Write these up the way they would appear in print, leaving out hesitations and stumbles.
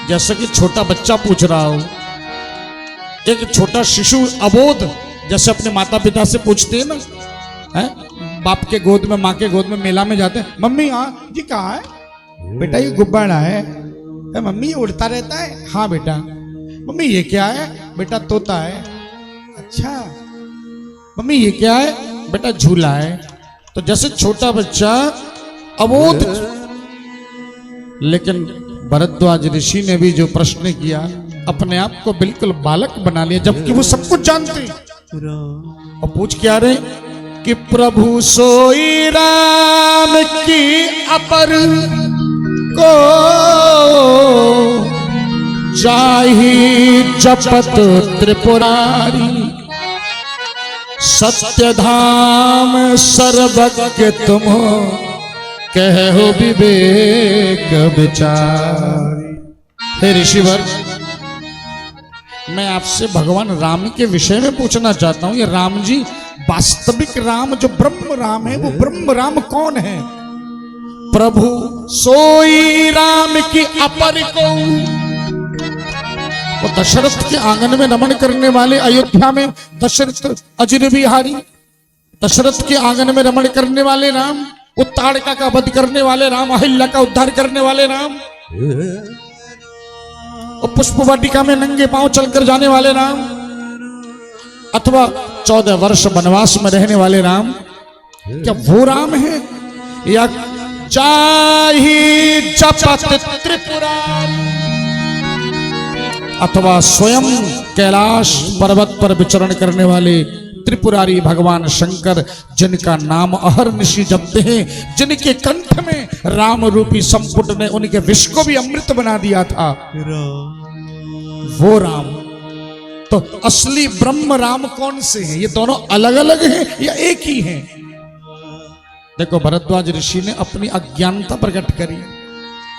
जैसे कि छोटा बच्चा पूछ रहा हो, एक छोटा शिशु अबोध जैसे अपने माता पिता से पूछते हैं ना, है बाप के गोद में माँ के गोद में मेला में जाते हैं, मम्मी हाँ जी कहाँ है बेटा, ये गुब्बारा है मम्मी ये उड़ता रहता है, हाँ बेटा। मम्मी ये क्या है बेटा, तोता है। अच्छा मम्मी ये क्या है बेटा, झूला है। तो जैसे छोटा बच्चा अबोध, लेकिन भरद्वाज ऋषि ने भी जो प्रश्न किया अपने आप को बिल्कुल बालक बना लिया, जबकि वो सब कुछ जानते हैं। और पूछ क्या रहे कि प्रभु सोई राम की अपर को जाहि जपत त्रिपुरारी, सत्य धाम सर्वज्ञ तुम कहो विवेक विचार। हे ऋषिवर, मैं आपसे भगवान राम के विषय में पूछना चाहता हूं, ये राम जी वास्तविक राम जो ब्रह्म राम है, वो ब्रह्म राम कौन है? प्रभु सोई राम की अपर को, वो दशरथ के आंगन में नमन करने वाले, अयोध्या में दशरथ अजर बिहारी, दशरथ के आंगन में रमण करने वाले राम, उत्ताड़का का वध करने वाले राम, अहिल्या का उद्धार करने वाले राम, और पुष्प वाटिका में नंगे पांव चलकर जाने वाले राम, अथवा 14 वर्ष वनवास में रहने वाले राम, क्या वो राम है? या जाहि जपत त्रिपुरारी, अथवा स्वयं कैलाश पर्वत पर विचरण करने वाले त्रिपुरारी भगवान शंकर, जिनका नाम अहर्निशि जपते हैं, जिनके कंठ में राम रूपी संपुट ने उनके विष को भी अमृत बना दिया था, वो राम। तो असली ब्रह्म राम कौन से हैं? ये दोनों अलग अलग हैं या एक ही हैं? देखो भरद्वाज ऋषि ने अपनी अज्ञानता प्रकट करी।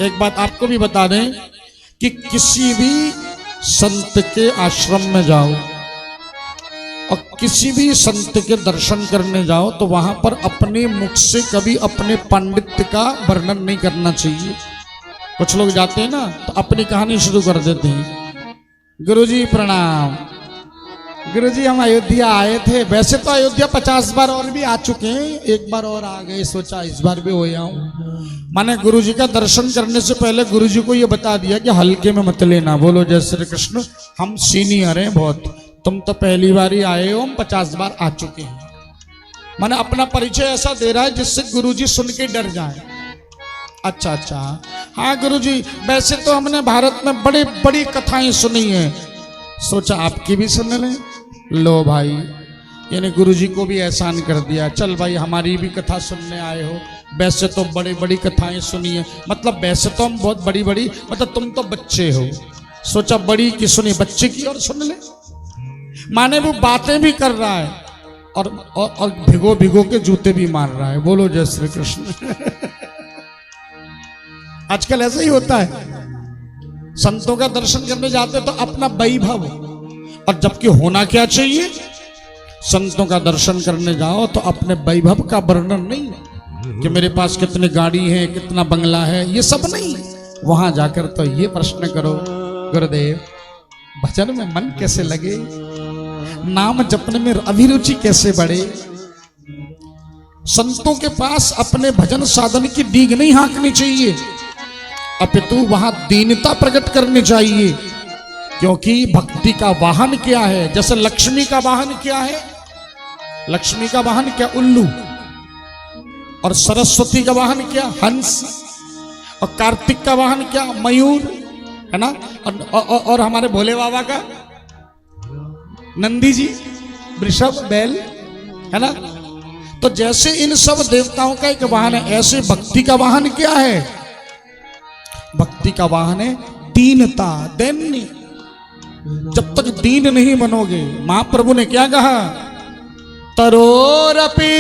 एक बात आपको भी बता दें कि किसी भी संत के आश्रम में जाओ और किसी भी संत के दर्शन करने जाओ तो वहां पर अपने मुख से कभी अपने पांडित्य का वर्णन नहीं करना चाहिए। कुछ लोग जाते हैं ना तो अपनी कहानी शुरू कर देते हैं, गुरुजी प्रणाम, गुरुजी हम अयोध्या आए थे। वैसे तो अयोध्या 50 बार और भी आ चुके हैं, एक बार और आ गए, सोचा इस बार भी हो आऊं। माने गुरुजी का दर्शन करने से पहले गुरुजी को ये बता दिया कि हल्के में मत लेना, बोलो जय श्री कृष्ण, हम सीनियर हैं बहुत, तुम तो पहली बार ही आए हो, हम 50 बार आ चुके हैं। माने अपना परिचय ऐसा दे रहा है जिससे गुरुजी सुन के डर जाए। अच्छा अच्छा, हाँ गुरुजी वैसे तो हमने भारत में बड़ी बड़ी कथाएं सुनी है, सोचा आपकी भी सुन लें। लो भाई, यानी गुरुजी को भी एहसान कर दिया, चल भाई हमारी भी कथा सुनने आए हो। वैसे तो बड़ी बड़ी कथाएं सुनी है, मतलब वैसे तो हम बहुत बड़ी बड़ी, मतलब तुम तो बच्चे हो, सोचा बड़ी की सुनी बच्चे की और सुन ले। माने वो बातें भी कर रहा है और भिगो भिगो के जूते भी मार रहा है, बोलो जय श्री कृष्ण। आजकल ऐसा ही होता है, संतों का दर्शन करने जाते तो अपना वैभव, और जबकि होना क्या चाहिए, संतों का दर्शन करने जाओ तो अपने वैभव का वर्णन नहीं कि मेरे पास कितनी गाड़ी है, कितना बंगला है, ये सब नहीं। वहां जाकर तो ये प्रश्न करो, गुरुदेव भजन में मन कैसे लगे, नाम जपने में अभिरुचि कैसे बढ़े। संतों के पास अपने भजन साधन की डीग नहीं हाँकनी चाहिए, अपितु वहां दीनता प्रकट करनी चाहिए, क्योंकि भक्ति का वाहन क्या है? जैसे लक्ष्मी का वाहन क्या है? लक्ष्मी का वाहन क्या? उल्लू। और सरस्वती का वाहन क्या? हंस। और कार्तिक का वाहन क्या? मयूर, है ना। और हमारे भोले बाबा का नंदी जी, वृषभ, बैल, है ना। तो जैसे इन सब देवताओं का एक वाहन है, ऐसे भक्ति का वाहन क्या है? भक्ति का वाहन है दीनता, दैन्य। जब तक दीन नहीं बनोगे, महाप्रभु ने क्या कहा? तरोरपि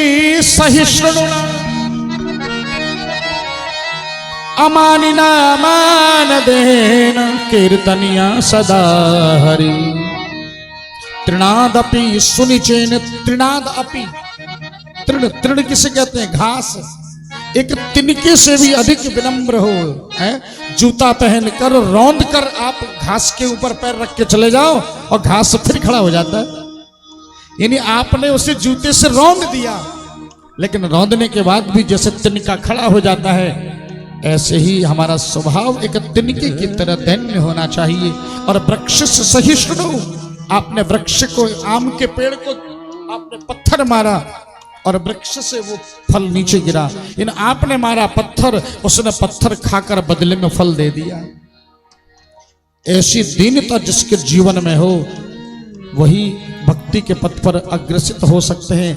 सहिष्णुना अमानिना मान देन कीर्तनिया सदा हरि। तृणादपि सुनिचेन, तृणाद अपि, तृण, तृण किसे कहते हैं? घास। एक तिनके से भी अधिक विनम्र हो, है जूता पहनकर रौंद कर आप घास के ऊपर पैर रख के चले जाओ और घास फिर खड़ा हो जाता है। यानी आपने उसे जूते से रौंद दिया, लेकिन रौंदने के बाद भी जैसे तिनका खड़ा हो जाता है, ऐसे ही हमारा स्वभाव एक तिनके की तरह दैन्य होना चाहिए। और वृक्ष से सहिष्णु, आपने वृक्ष को, आम के पेड़ को आपने पत्थर मारा और वृक्ष से वो फल नीचे गिरा। इन आपने मारा पत्थर, उसने पत्थर खाकर बदले में फल दे दिया। ऐसी दीनता जिसके जीवन में हो, वही भक्ति के पथ पर अग्रसित हो सकते हैं।